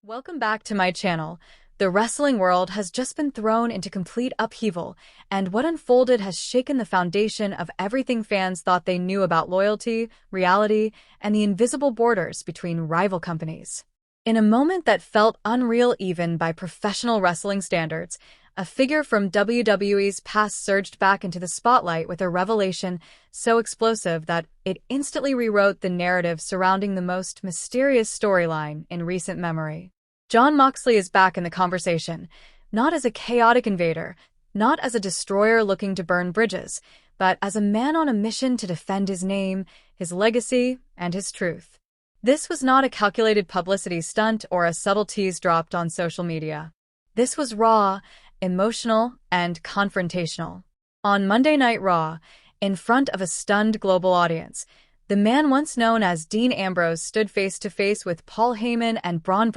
Welcome back to my channel. The wrestling world has just been thrown into complete upheaval, and what unfolded has shaken the foundation of everything fans thought they knew about loyalty, reality, and the invisible borders between rival companies. In a moment that felt unreal even by professional wrestling standards, a figure from WWE's past surged back into the spotlight with a revelation so explosive that it instantly rewrote the narrative surrounding the most mysterious storyline in recent memory. Jon Moxley is back in the conversation, not as a chaotic invader, not as a destroyer looking to burn bridges, but as a man on a mission to defend his name, his legacy, and his truth. This was not a calculated publicity stunt or a subtle tease dropped on social media. This was raw, emotional, and confrontational. On Monday Night Raw, in front of a stunned global audience, the man once known as Dean Ambrose stood face-to-face with Paul Heyman and Bron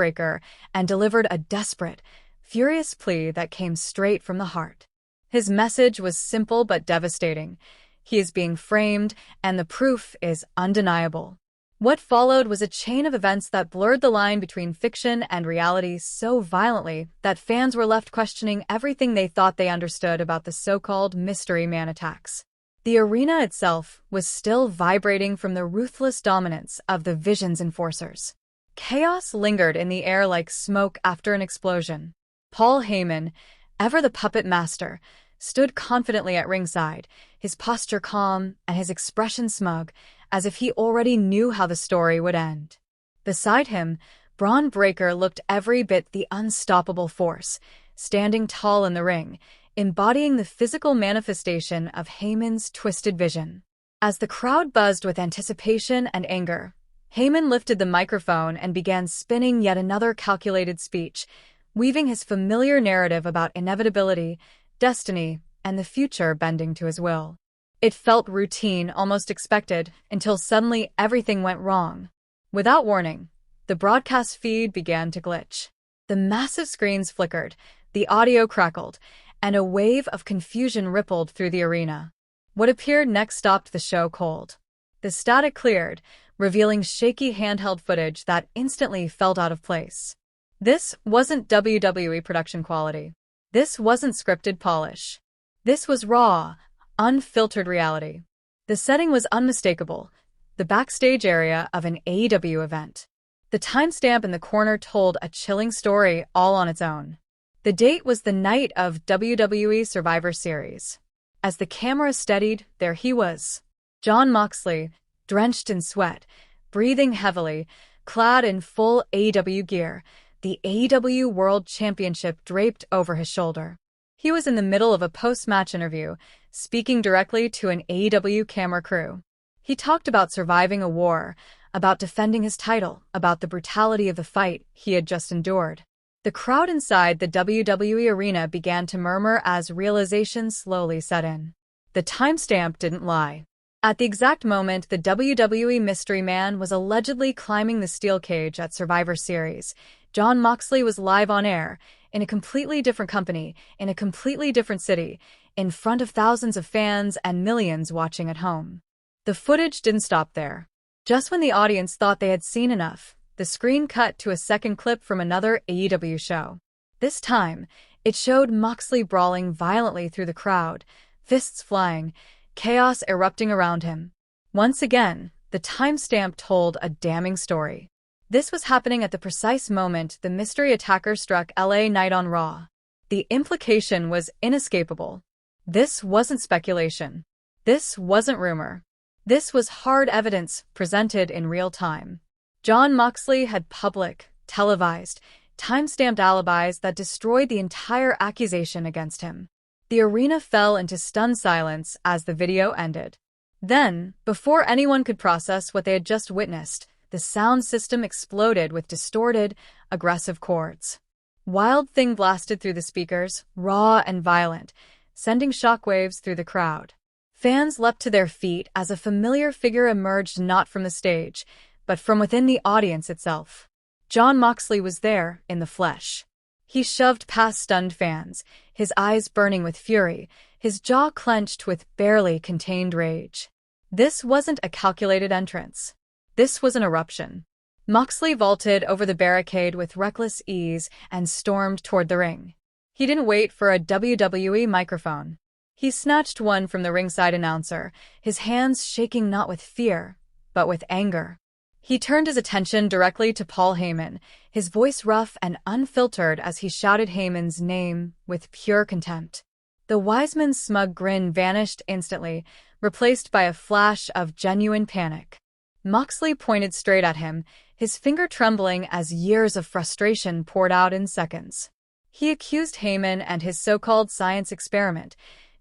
and delivered a desperate, furious plea that came straight from the heart. His message was simple but devastating. He is being framed, and the proof is undeniable. What followed was a chain of events that blurred the line between fiction and reality so violently that fans were left questioning everything they thought they understood about the so-called Mystery Man attacks. The arena itself was still vibrating from the ruthless dominance of the Vision's enforcers. Chaos lingered in the air like smoke after an explosion. Paul Heyman, ever the puppet master, stood confidently at ringside, his posture calm and his expression smug, as if he already knew how the story would end. Beside him, Bron looked every bit the unstoppable force, standing tall in the ring, embodying the physical manifestation of Heyman's twisted vision. As the crowd buzzed with anticipation and anger, Heyman lifted the microphone and began spinning yet another calculated speech, weaving his familiar narrative about inevitability, destiny, and the future bending to his will. It felt routine, almost expected, until suddenly everything went wrong. Without warning, the broadcast feed began to glitch. The massive screens flickered, the audio crackled, and a wave of confusion rippled through the arena. What appeared next stopped the show cold. The static cleared, revealing shaky handheld footage that instantly felt out of place. This wasn't WWE production quality. This wasn't scripted polish. This was raw, unfiltered reality. The setting was unmistakable, the backstage area of an AEW event. The timestamp in the corner told a chilling story all on its own. The date was the night of WWE Survivor Series. As the camera steadied, there he was. Jon Moxley, drenched in sweat, breathing heavily, clad in full AEW gear, the AEW World Championship draped over his shoulder. He was in the middle of a post-match interview, speaking directly to an AEW camera crew. He talked about surviving a war, about defending his title, about the brutality of the fight he had just endured. The crowd inside the WWE arena began to murmur as realization slowly set in. The timestamp didn't lie. At the exact moment the WWE Mystery Man was allegedly climbing the steel cage at Survivor Series, Jon Moxley was live on air, in a completely different company, in a completely different city, in front of thousands of fans and millions watching at home. The footage didn't stop there. Just when the audience thought they had seen enough, the screen cut to a second clip from another AEW show. This time, it showed Moxley brawling violently through the crowd, fists flying, chaos erupting around him. Once again, the timestamp told a damning story. This was happening at the precise moment the mystery attacker struck LA Knight on Raw. The implication was inescapable. This wasn't speculation. This wasn't rumor. This was hard evidence presented in real time. Jon Moxley had public, televised, time-stamped alibis that destroyed the entire accusation against him. The arena fell into stunned silence as the video ended. Then, before anyone could process what they had just witnessed, the sound system exploded with distorted, aggressive chords. Wild Thing blasted through the speakers, raw and violent, sending shockwaves through the crowd. Fans leapt to their feet as a familiar figure emerged not from the stage, but from within the audience itself. Jon Moxley was there, in the flesh. He shoved past stunned fans, his eyes burning with fury, his jaw clenched with barely contained rage. This wasn't a calculated entrance. This was an eruption. Moxley vaulted over the barricade with reckless ease and stormed toward the ring. He didn't wait for a WWE microphone. He snatched one from the ringside announcer, his hands shaking not with fear, but with anger. He turned his attention directly to Paul Heyman, his voice rough and unfiltered as he shouted Heyman's name with pure contempt. The wise man's smug grin vanished instantly, replaced by a flash of genuine panic. Moxley pointed straight at him, his finger trembling as years of frustration poured out in seconds. He accused Heyman and his so-called science experiment,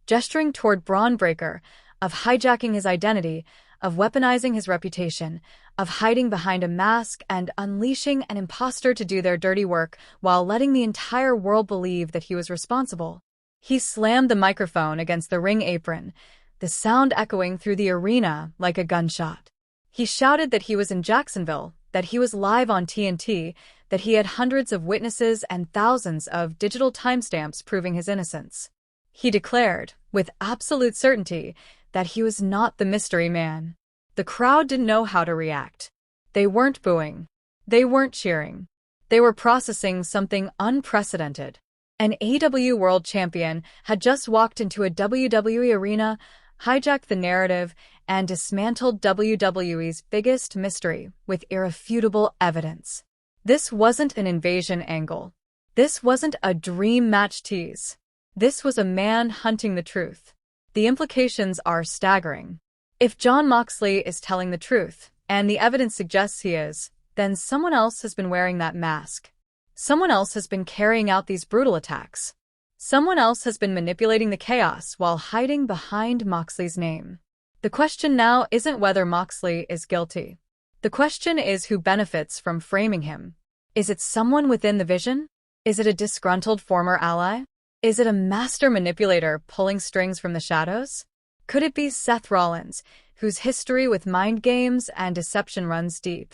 gesturing toward Bron Breakker, of hijacking his identity, of weaponizing his reputation, of hiding behind a mask and unleashing an imposter to do their dirty work while letting the entire world believe that he was responsible. He slammed the microphone against the ring apron, the sound echoing through the arena like a gunshot. He shouted that he was in Jacksonville, that he was live on TNT, that he had hundreds of witnesses and thousands of digital timestamps proving his innocence. He declared, with absolute certainty, that he was not the mystery man. The crowd didn't know how to react. They weren't booing. They weren't cheering. They were processing something unprecedented. An AEW World Champion had just walked into a WWE arena, hijacked the narrative, and dismantled WWE's biggest mystery with irrefutable evidence. This wasn't an invasion angle. This wasn't a dream match tease. This was a man hunting the truth. The implications are staggering. If Jon Moxley is telling the truth, and the evidence suggests he is, then someone else has been wearing that mask. Someone else has been carrying out these brutal attacks. Someone else has been manipulating the chaos while hiding behind Moxley's name. The question now isn't whether Moxley is guilty. The question is who benefits from framing him. Is it someone within the vision? Is it a disgruntled former ally? Is it a master manipulator pulling strings from the shadows? Could it be Seth Rollins, whose history with mind games and deception runs deep?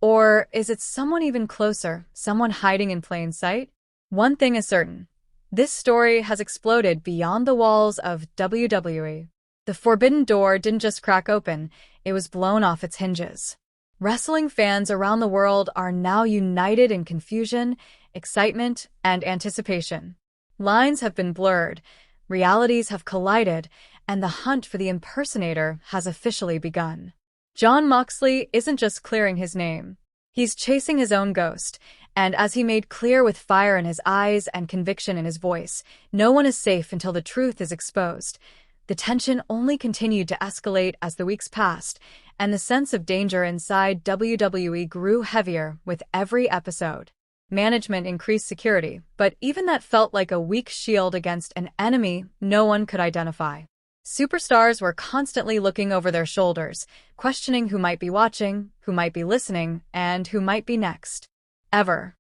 Or is it someone even closer, someone hiding in plain sight? One thing is certain. This story has exploded beyond the walls of WWE. The forbidden door didn't just crack open, it was blown off its hinges. Wrestling fans around the world are now united in confusion, excitement, and anticipation. Lines have been blurred, realities have collided, and the hunt for the impersonator has officially begun. Jon Moxley isn't just clearing his name. He's chasing his own ghost, and as he made clear with fire in his eyes and conviction in his voice, no one is safe until the truth is exposed. The tension only continued to escalate as the weeks passed, and the sense of danger inside WWE grew heavier with every episode. Management increased security, but even that felt like a weak shield against an enemy no one could identify. Superstars were constantly looking over their shoulders, questioning who might be watching, who might be listening, and who might be next. Ever.